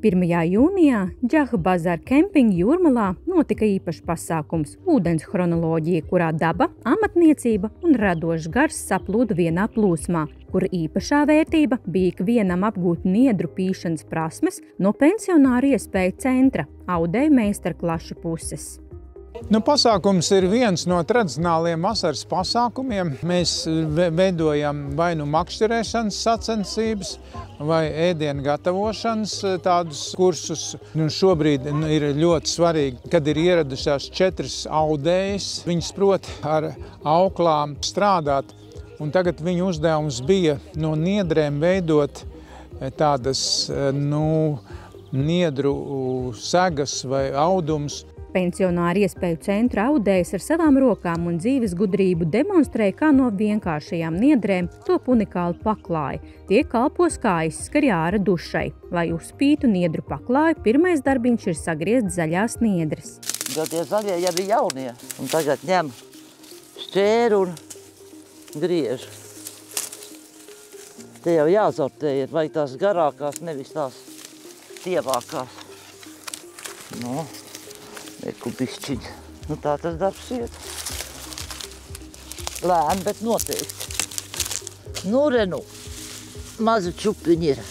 1. jūnijā Džaha Bazara kempinga Jūrmalā notika īpašs pasākums – ūdens chronoloģija, kurā daba, amatniecība un radošs gars saplūda vienā plūsmā, kur īpašā vērtība bija ikvienam apgūt niedru pīšanas prasmes no pensionāru iespēju centra audēju meistarklašu puses. Pasākums ir viens no tradicionāliem vasaras pasākumiem. Mēs veidojam vai nu makšķerēšanas sacensības, vai ēdienu gatavošanas tādus kursus. Šobrīd ir ļoti svarīgi, kad ir ieradušās 4 audējas. Viņas prot ar auklām strādāt, un tagad viņu uzdevums bija no niedrēm veidot tādas, niedru segas vai audumus. Pensionāru iespēju centra audējas ar savām rokām un dzīves gudrību demonstrēja, kā no vienkāršajām niedrēm top unikāli paklāji. Tie kalpos kā aizskari āra dušai. Lai uzspītu niedru paklāju, pirmais darbiņš ir sagriezt zaļās niedres. Tie zaļie jau ir jaunie, un tagad ņem šķēru un griež. Te jau jāsortē ir, vai tās garākās, nevis tās tievākās. Lieku bišķiņi. Tā tas darbs iet. Lēni, bet noteikti. Mazi čupiņi ir.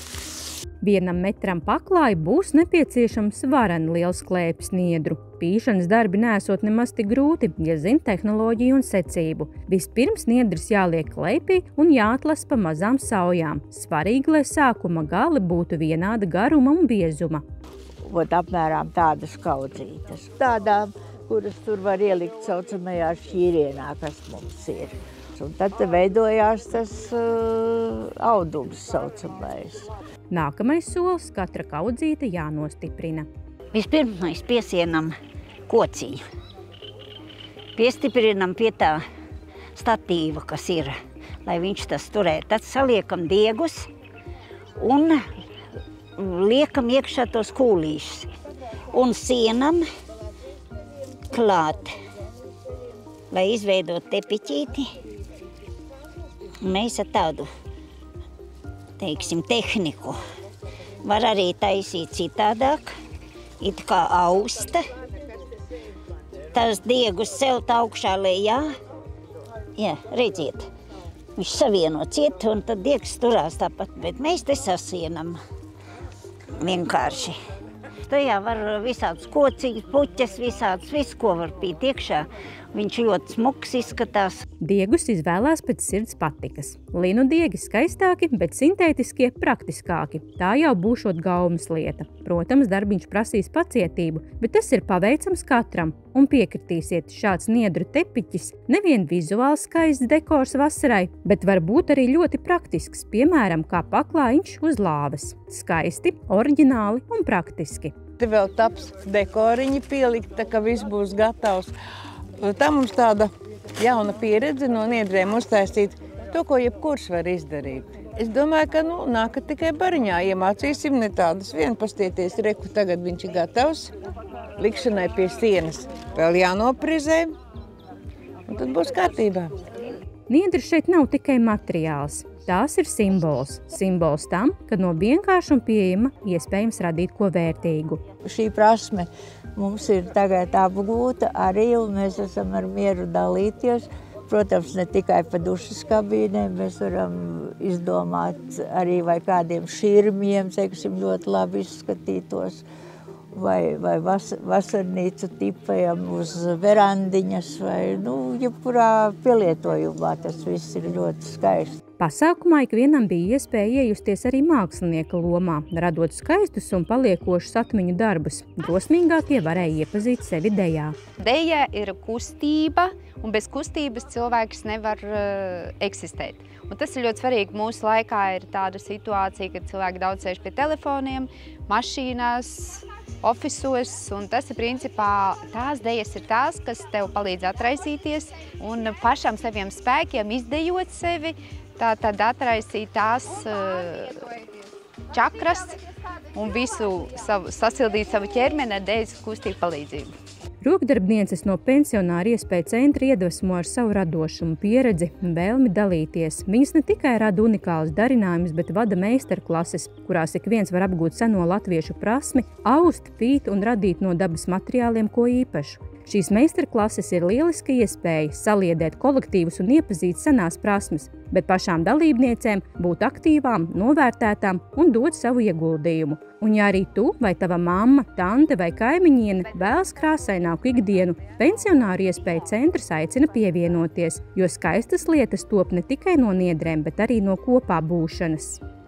1 metram paklāju būs nepieciešams vareni liels klēpis niedru. Pīšanas darbi nesot nemaz tik grūti, ja zina tehnoloģiju un secību. Vispirms niedras jāliek klēpī un jāatlas pa mazām saujām. Svarīgi, lai sākuma gali būtu vienāda garuma un biezuma. Apmēram tādas kaudzītes. Tādām, kuras tur var ielikt saucamajā šķīrienā, kas mums ir. Un tad veidojās tas audums saucamais. Nākamais solis – katra kaudzīte jānostiprina. Vispirms mēs piesienam kociņu. Piestiprinam pie tā statīva, kas ir, lai viņš tas turē. Tad saliekam diegus un liekam iekšā tos kūlīšus un sienam klāt, lai izveidot tepiķīti. Mēs ar tādu, tehniku var arī taisīt citādāk, it kā austa. Tās diegus celt augšā lejā. Jā, redziet, viņš savieno ciet un tad diegs turās tāpat, bet mēs te sasienam. Vienkārši. Tajā var visādas kociņas, puķes, visu, ko var pīt iekšā. Viņš ļoti smuks izskatās. Diegus izvēlās pēc sirds patikas. Linu diegi skaistāki, bet sintētiskie praktiskāki. Tā jau būšot gaumas lieta. Protams, darbiņš prasīs pacietību, bet tas ir paveicams katram. Un piekritīsiet, šāds niedru tepiķis nevien vizuāli skaists dekors vasarai, bet var būt arī ļoti praktisks, piemēram, kā paklājiņš uz lāves. Skaisti, oriģināli un praktiski. Te vēl taps dekoriņi pielikt, tā ka viss būs gatavs. Tā mums tāda jauna pieredze no niedrēm uztaisīt to, ko jebkurš var izdarīt. Es domāju, ka nākat tikai bariņā iemācīsim ne tādas vien pastieties, reku tagad viņš ir gatavs. Likšanai pie sienas vēl jānoprizē, un tad būs kārtībā. Niedri šeit nav tikai materiāls. Tās ir simbols. Simbols tam, ka no vienkārša un pieejama iespējams radīt ko vērtīgu. Šī prasme mums ir tagad apgūta arī, un mēs esam ar mieru dalīties. Protams, ne tikai pa dušas kabīnēm, mēs varam izdomāt arī vai kādiem širmiem, teiksim, ļoti labi izskatītos, vai vasarnīcu tipajam uz verandiņas, vai, jebkurā pielietojumā tas viss ir ļoti skaisti. Pasākumā ikvienam bija iespēja iejusties arī mākslinieka lomā, radot skaistus un paliekošus atmiņu darbus. Drosmīgākie varēja iepazīt sevi dejā. Deja ir kustība, un bez kustības cilvēks nevar eksistēt. Un tas ir ļoti svarīgi. Mūsu laikā ir tāda situācija, kad cilvēki daudz sēž pie telefoniem, mašīnās, ofisos, un tas ir principā tās dejas ir tās, kas tev palīdz atraisīties un pašam saviem spēkiem izdejot sevi, tad atraisīt tās čakras un visu sasildīt savu ķermeni ar dejas kustību palīdzību. Rokdarbnieces no pensionāru iespēju centra iedvesmo ar savu radošumu, pieredzi un vēlmi dalīties. Viņas ne tikai rada unikālus darinājumus, bet vada meistarklases, kurās ik viens var apgūt seno latviešu prasmi, aust, pīt un radīt no dabas materiāliem ko īpašu. Šīs meistarklases ir lieliska iespēja saliedēt kolektīvus un iepazīt senās prasmes, bet pašām dalībniecēm būt aktīvām, novērtētām un dot savu ieguldījumu. Un ja arī tu vai tava mamma, tante vai kaimiņiene vēlas krāsaināku ikdienu, pensionāru iespēju centrs aicina pievienoties, jo skaistas lietas top ne tikai no niedrēm, bet arī no kopā būšanas.